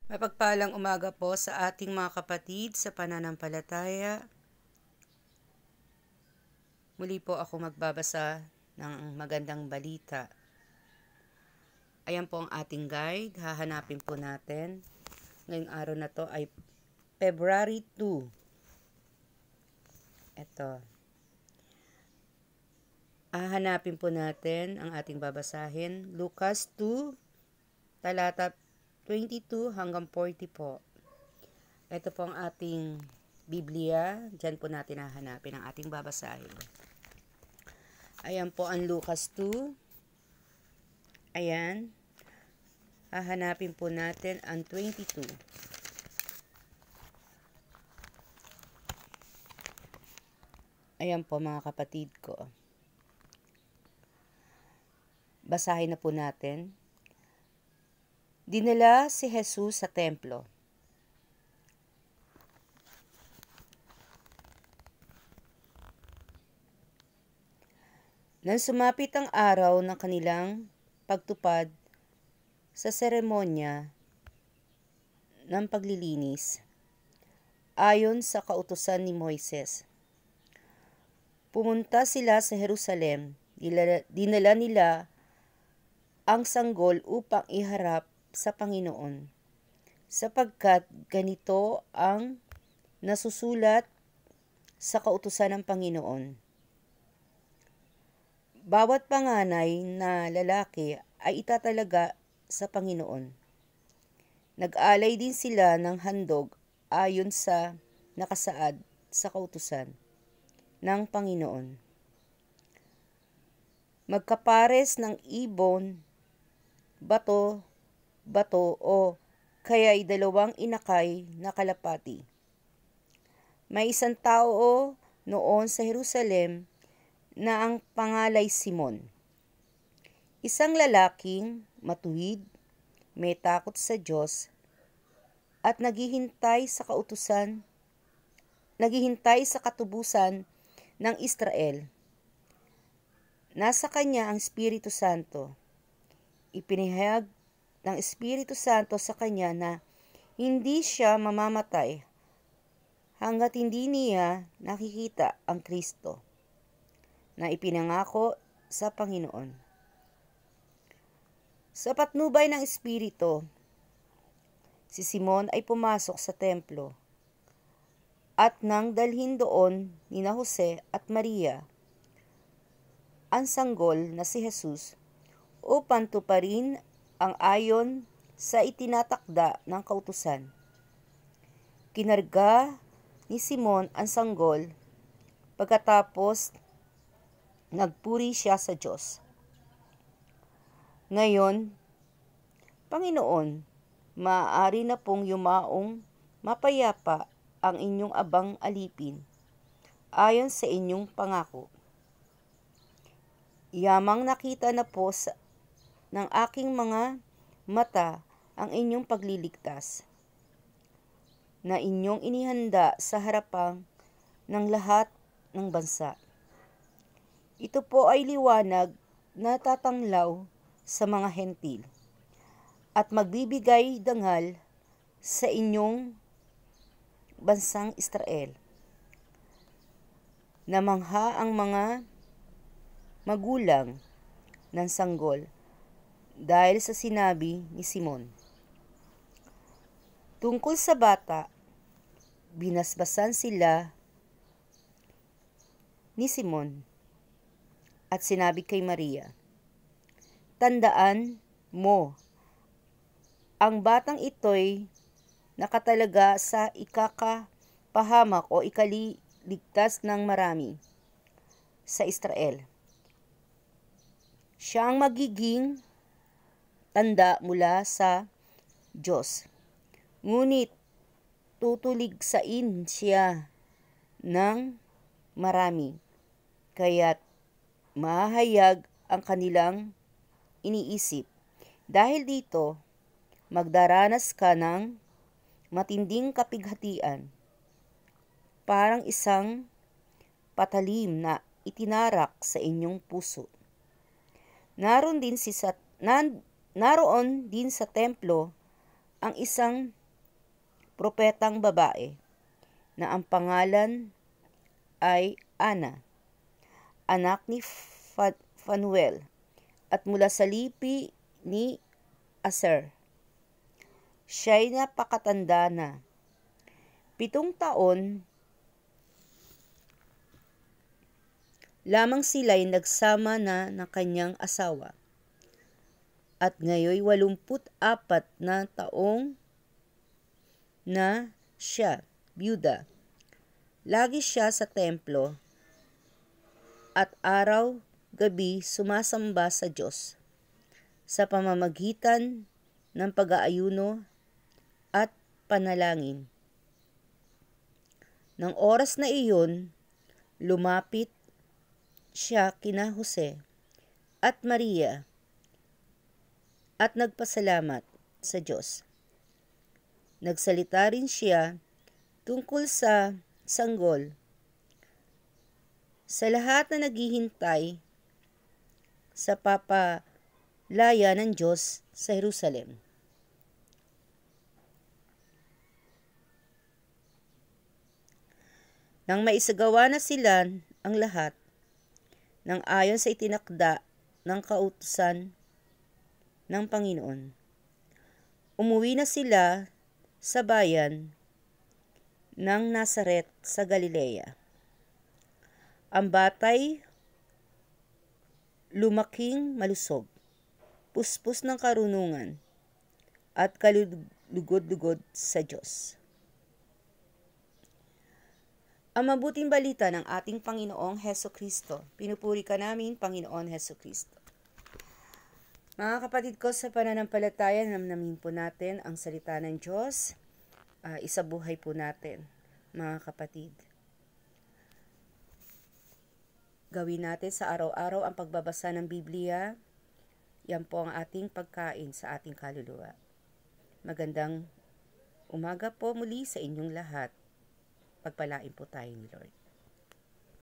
Mapagpalang umaga po sa ating mga kapatid sa pananampalataya. Muli po ako magbabasa ng magandang balita. Ayan po ang ating guide. Hahanapin po natin. Ngayong araw na to ay February 2. Ito. Hahanapin po natin ang ating babasahin. Lucas 2, talata 22 hanggang 40 po. Ito po ang ating Biblia. Diyan po natin hahanapin ang ating babasahin. Ayan po ang Lucas 2. Ayan. Hahanapin po natin ang 22. Ayan po mga kapatid ko. Basahin na po natin. Dinala si Jesus sa templo. Nang sumapit ang araw ng kanilang pagtupad sa seremonya ng paglilinis, ayon sa kautusan ni Moises, pumunta sila sa Jerusalem. Dinala nila ang sanggol upang iharap sa Panginoon, sapagkat ganito ang nasusulat sa kautusan ng Panginoon. Bawat panganay na lalaki ay itatalaga sa Panginoon. Nag-alay din sila ng handog ayon sa nakasaad sa kautusan ng Panginoon. Magkapares ng ibon, bato o kaya'y dalawang inakay na kalapati. May isang tao noon sa Jerusalem na ang pangalay Simon. Isang lalaking matuwid, may takot sa Diyos, at naghihintay sa katubusan ng Israel. Nasa kanya ang Espiritu Santo. Ipinahayag ng Espiritu Santo sa kanya na hindi siya mamamatay hanggat hindi niya nakikita ang Kristo na ipinangako sa Panginoon. Sa patnubay ng Espiritu, si Simon ay pumasok sa templo at nang dalhin doon ni Jose at Maria ang sanggol na si Jesus upang tuparin ang ayon sa itinatakda ng kautusan. Kinarga ni Simon ang sanggol, pagkatapos nagpuri siya sa Diyos. Ngayon, Panginoon, maaari na pong yumaong mapayapa ang inyong abang alipin ayon sa inyong pangako. Yamang nakita na po ng aking mga mata ang inyong pagliligtas, na inyong inihanda sa harapang ng lahat ng bansa. Ito po ay liwanag na tatanglaw sa mga hentil at magbibigay dangal sa inyong bansang Israel. Namangha ang mga magulang ng sanggol dahil sa sinabi ni Simon. Tungkol sa bata, binasbasan sila ni Simon at sinabi kay Maria, tandaan mo, ang batang ito'y nakatalaga sa ikakapahamak o ikaliligtas ng marami sa Israel. Siya ang magiging tanda mula sa Diyos. Ngunit tutuligsain siya ng marami, kaya't mahayag ang kanilang iniisip. Dahil dito, magdaranas ka ng matinding kapighatian, parang isang patalim na itinarak sa inyong puso. Naroon din sa templo ang isang propetang babae na ang pangalan ay Ana, anak ni Phanuel, at mula sa lipi ni Aser. Siya'y napakatanda na. 7 taon lamang sila'y nagsama na ng kanyang asawa. At ngayoy 84 na taong na siya, byuda. Lagi siya sa templo at araw-gabi sumasamba sa Diyos sa pamamagitan ng pag-aayuno at panalangin. Nang oras na iyon, lumapit siya kina Jose at Maria at nagpasalamat sa Diyos. Nagsalita rin siya tungkol sa sanggol sa lahat na naghihintay sa papalaya ng Diyos sa Jerusalem. Nang maisagawa na sila ang lahat, nang ayon sa itinakda ng kautusan ng Panginoon, umuwi na sila sa bayan ng Nazaret sa Galilea. Ang batay lumaking malusog, puspos ng karunungan at kalugod-lugod sa Diyos. Ang mabuting balita ng ating Panginoong Hesukristo. Pinupuri ka namin, Panginoon Hesukristo. Mga kapatid ko, sa pananampalataya, namnamin po natin ang salita ng Diyos. Isabuhay po natin, mga kapatid. Gawin natin sa araw-araw ang pagbabasa ng Biblia. Yan po ang ating pagkain sa ating kaluluwa. Magandang umaga po muli sa inyong lahat. Pagpalain po tayo ni Lord.